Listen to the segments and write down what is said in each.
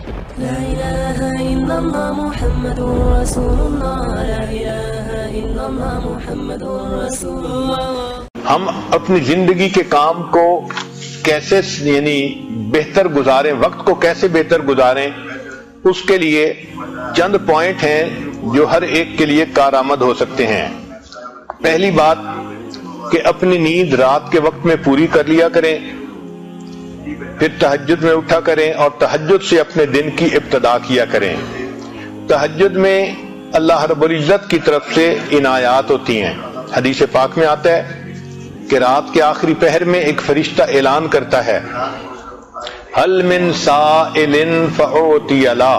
لا الہ الا اللہ محمد رسول اللہ، لا الہ الا اللہ محمد رسول اللہ۔ ہم اپنی زندگی کے کام کو کیسے بہتر گزاریں، وقت کو کیسے بہتر گزاریں، اس کے لیے چند پوائنٹ ہیں جو ہر ایک کے لیے کارآمد ہو سکتے ہیں۔ پہلی بات کہ اپنی نیند رات کے وقت میں پوری کر لیا کریں، پھر تہجد میں اٹھا کریں اور تہجد سے اپنے دن کی ابتدا کیا کریں۔ تہجد میں اللہ رب العزت کی طرف سے عنایات ہوتی ہیں۔ حدیث پاک میں آتا ہے کہ رات کے آخری پہر میں ایک فرشتہ اعلان کرتا ہے، حل من سائل فاعطی له،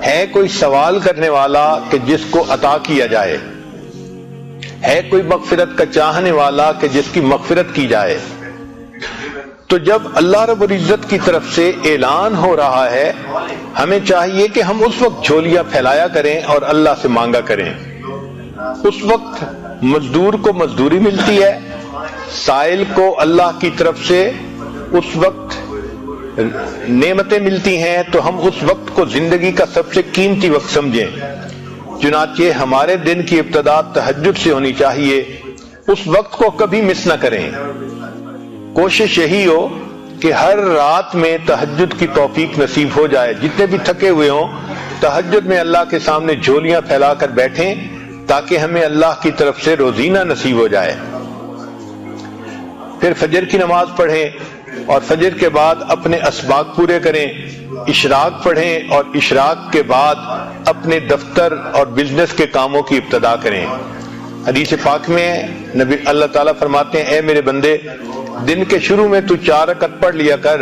ہے کوئی سوال کرنے والا کہ جس کو عطا کیا جائے، ہے کوئی مغفرت کا چاہنے والا کہ جس کی مغفرت کی جائے۔ تو جب اللہ رب العزت کی طرف سے اعلان ہو رہا ہے، ہمیں چاہیے کہ ہم اس وقت جھولیاں پھیلایا کریں اور اللہ سے مانگا کریں۔ اس وقت مزدور کو مزدوری ملتی ہے، سائل کو اللہ کی طرف سے اس وقت نعمتیں ملتی ہیں، تو ہم اس وقت کو زندگی کا سب سے قیمتی وقت سمجھیں۔ چنانچہ ہمارے دن کی ابتدا تہجد سے ہونی چاہیے، اس وقت کو کبھی مس نہ کریں۔ کوشش یہی ہو کہ ہر رات میں تہجد کی توفیق نصیب ہو جائے۔ جتنے بھی تھکے ہوئے ہوں، تہجد میں اللہ کے سامنے جھولیاں پھیلا کر بیٹھیں تاکہ ہمیں اللہ کی طرف سے روزینہ نصیب ہو جائے۔ پھر فجر کی نماز پڑھیں اور فجر کے بعد اپنے اسباق پورے کریں، اشراق پڑھیں اور اشراق کے بعد اپنے دفتر اور بزنس کے کاموں کی ابتدا کریں۔ حدیث پاک میں نبی اللہ تعالیٰ فرماتے ہیں، اے میرے بندے، دن کے شروع میں تو 4 رکعت پڑھ لیا کر،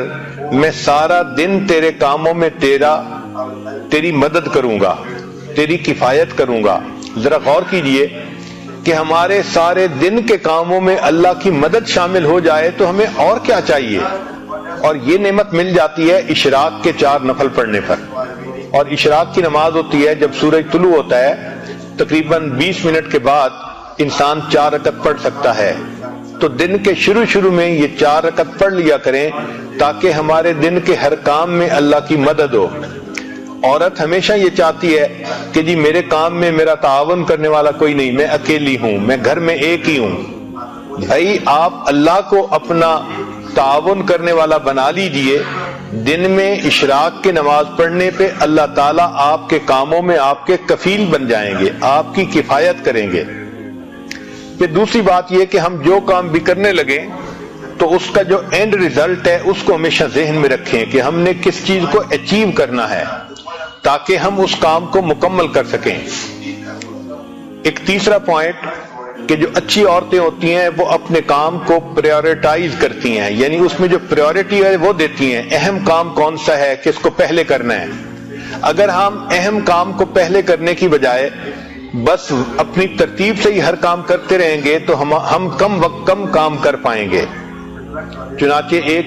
میں سارا دن تیرے کاموں میں تیری مدد کروں گا، تیری کفایت کروں گا۔ ذرا غور کیجئے کہ ہمارے سارے دن کے کاموں میں اللہ کی مدد شامل ہو جائے تو ہمیں اور کیا چاہیے؟ اور یہ نعمت مل جاتی ہے اشراق کے 4 نفل پڑھنے پر۔ اور اشراق کی نماز ہوتی ہے جب سورج طلوع ہوتا ہے، تقریباً 20 منٹ کے بعد انسان 4 رکعت پڑھ سکتا ہے۔ تو دن کے شروع میں یہ 4 رکعت پڑھ لیا کریں تاکہ ہمارے دن کے ہر کام میں اللہ کی مدد ہو۔ عورت ہمیشہ یہ چاہتی ہے کہ جی میرے کام میں میرا تعاون کرنے والا کوئی نہیں، میں اکیلی ہوں، میں گھر میں ایک ہی ہوں۔ بھائی آپ اللہ کو اپنا تعاون کرنے والا بنا لیجئے۔ دن میں اشراق کی نماز پڑھنے پہ اللہ تعالیٰ آپ کے کاموں میں آپ کے کفیل بن جائیں گے، آپ کی کفایت کریں گے۔ پھر دوسری بات یہ کہ ہم جو کام بھی کرنے لگیں تو اس کا جو اینڈ ریزلٹ ہے اس کو ہمیشہ ذہن میں رکھیں کہ ہم نے کس چیز کو اچیو کرنا ہے تاکہ ہم اس کام کو مکمل کر سکیں۔ ایک تیسرا پوائنٹ کہ جو اچھی عورتیں ہوتی ہیں وہ اپنے کام کو پریورٹائز کرتی ہیں، یعنی اس میں جو پریورٹی ہے وہ دیتی ہیں، اہم کام کون سا ہے، کس کو پہلے کرنا ہے۔ اگر ہم اہم کام کو پہلے کرنے کی بجائے بس اپنی ترتیب سے ہی ہر کام کرتے رہیں گے تو ہم کم کام کر پائیں گے۔ چنانچہ ایک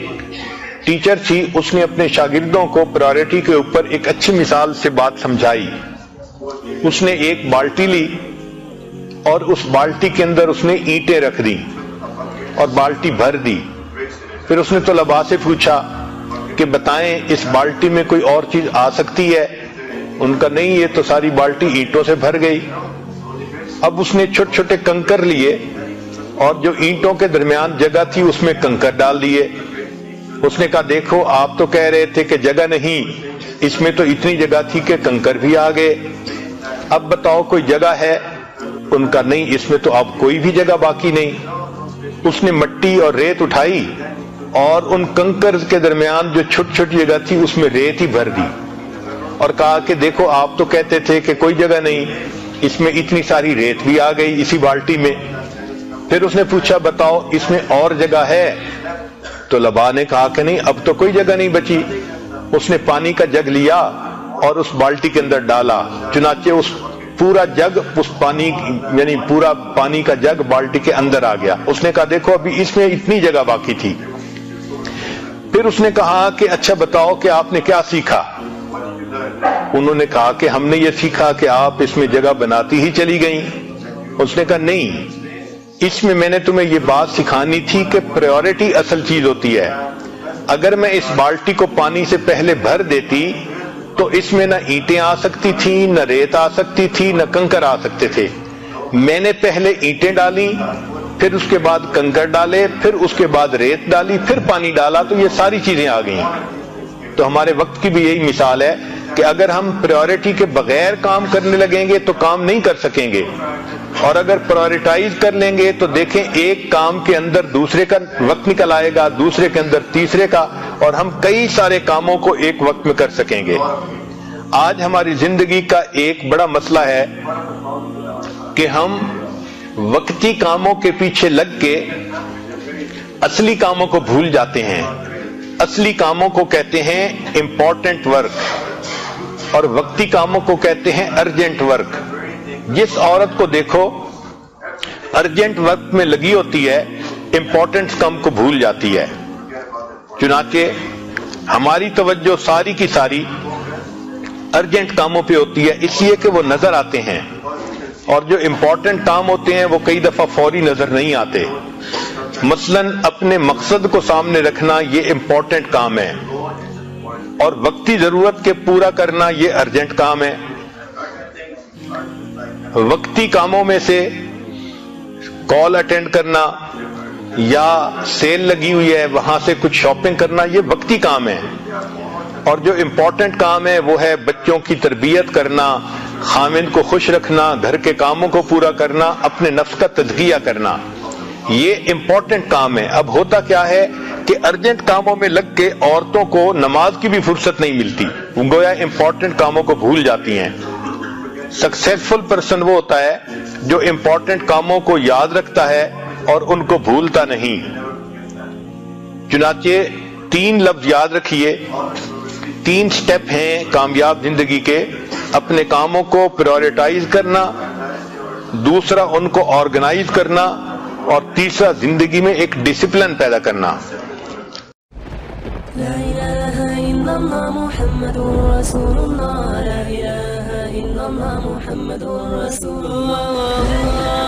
ٹیچر تھی، اس نے اپنے شاگردوں کو پرائورٹی کے اوپر ایک اچھی مثال سے بات سمجھائی۔ اس نے ایک بالٹی لی اور اس بالٹی کے اندر اس نے اینٹیں رکھ دی اور بالٹی بھر دی۔ پھر اس نے طلباء سے پوچھا کہ بتائیں اس بالٹی میں کوئی اور چیز آ سکتی ہے؟ ان کا نہیں، یہ تو ساری بالٹی اینٹوں سے بھر گئی۔ اب اس نے چھوٹے چھوٹے کنکر لیے اور جو اینٹوں کے درمیان جگہ تھی اس میں کنکر ڈال دیے۔ اس نے کہا دیکھو آپ تو کہہ رہے تھے کہ جگہ نہیں، اس میں تو اتنی جگہ تھی کہ کنکر بھی آ گئے، اب بتاؤ کوئی جگہ ہے؟ ان کا نہیں، اس میں تو اب کوئی بھی جگہ باقی نہیں۔ اس نے مٹی اور ریت اٹھائی اور ان کنکر کے درمیان جو چھوٹی چھوٹی جگہ تھی اس میں ریت ہی بھر دی اور کہا کہ دیکھو آپ تو کہتے تھے کہ کوئی جگہ نہیں، اس میں اتنی ساری ریت بھی آ گئی اسی بالٹی میں۔ پھر اس نے پوچھا بتاؤ اس میں اور جگہ ہے؟ طلباء نے کہا کہ نہیں، اب تو کوئی جگہ نہیں بچی۔ اس نے پانی کا جگ لیا اور اس بالٹی کے اندر ڈالا، چنانچہ اس پورا جگ پورا پانی کا جگ بالٹی کے اندر آ گیا۔ اس نے کہا دیکھو ابھی اس میں اتنی جگہ باقی تھی۔ پھر اس نے کہا کہ اچھا بتاؤ کہ آپ نے کیا سیکھا؟ انہوں نے کہا کہ ہم نے یہ سیکھا کہ آپ اس میں جگہ بناتی ہی چلی گئیں۔ اس نے کہا نہیں، اس میں میں نے تمہیں یہ بات سکھانی تھی کہ پریورٹی اصل چیز ہوتی ہے۔ اگر میں اس بالٹی کو پانی سے پہلے بھر دیتی تو اس میں نہ اینٹیں آ سکتی تھیں، نہ ریت آ سکتی تھی، نہ کنکر آ سکتے تھے۔ میں نے پہلے اینٹیں ڈالی، پھر اس کے بعد کنکر ڈالے، پھر اس کے بعد ریت ڈالی، پھر پانی ڈالا، تو یہ ساری چیزیں آ گئیں۔ تو ہمارے وقت کی بھی یہی مثال ہے کہ اگر ہم پریورٹی کے بغیر کام کرنے لگیں گے تو کام نہیں کر سکیں گے، اور اگر پرائورٹائز کر لیں گے تو دیکھیں ایک کام کے اندر دوسرے کا وقت نکل آئے گا، دوسرے کے اندر تیسرے کا، اور ہم کئی سارے کاموں کو ایک وقت میں کر سکیں گے۔ آج ہماری زندگی کا ایک بڑا مسئلہ ہے کہ ہم وقتی کاموں کے پیچھے لگ کے اصلی کاموں کو بھول جاتے ہیں۔ اصلی کاموں کو کہتے ہیں امپورٹنٹ ورک، اور وقتی کاموں کو کہتے ہیں ارجنٹ ورک۔ جس عورت کو دیکھو ارجنٹ ورک میں لگی ہوتی ہے، امپورٹنٹ کام کو بھول جاتی ہے۔ چنانچہ ہماری توجہ ساری کی ساری ارجنٹ کاموں پہ ہوتی ہے، اس لیے کہ وہ نظر آتے ہیں، اور جو امپورٹنٹ کام ہوتے ہیں وہ کئی دفعہ فوری نظر نہیں آتے۔ مثلا اپنے مقصد کو سامنے رکھنا یہ امپورٹنٹ کام ہے، اور وقتی ضرورت کے پورا کرنا یہ ارجنٹ کام ہے۔ وقتی کاموں میں سے کال اٹینڈ کرنا یا سیل لگی ہوئی ہے وہاں سے کچھ شاپنگ کرنا یہ وقتی کام ہے، اور جو امپورٹنٹ کام ہے وہ ہے بچوں کی تربیت کرنا، خاوند کو خوش رکھنا، گھر کے کاموں کو پورا کرنا، اپنے نفس کا تزکیہ کرنا، یہ امپورٹنٹ کام ہے۔ اب ہوتا کیا ہے کہ ارجنٹ کاموں میں لگ کے عورتوں کو نماز کی بھی فرصت نہیں ملتی، گویا امپورٹنٹ کاموں کو بھول جاتی ہیں۔ سکسیسفل پرسن وہ ہوتا ہے جو امپورٹنٹ کاموں کو یاد رکھتا ہے اور ان کو بھولتا نہیں۔ چنانچہ 3 لفظ یاد رکھیے، 3 سٹیپ ہیں کامیاب زندگی کے: اپنے کاموں کو پریورٹائز کرنا، دوسرا ان کو آرگنائز کرنا، اور تیسرا زندگی میں ایک ڈسپلن پیدا کرنا۔ لا إله إلا الله محمد رسول الله، لا إله إلا الله محمد رسول الله۔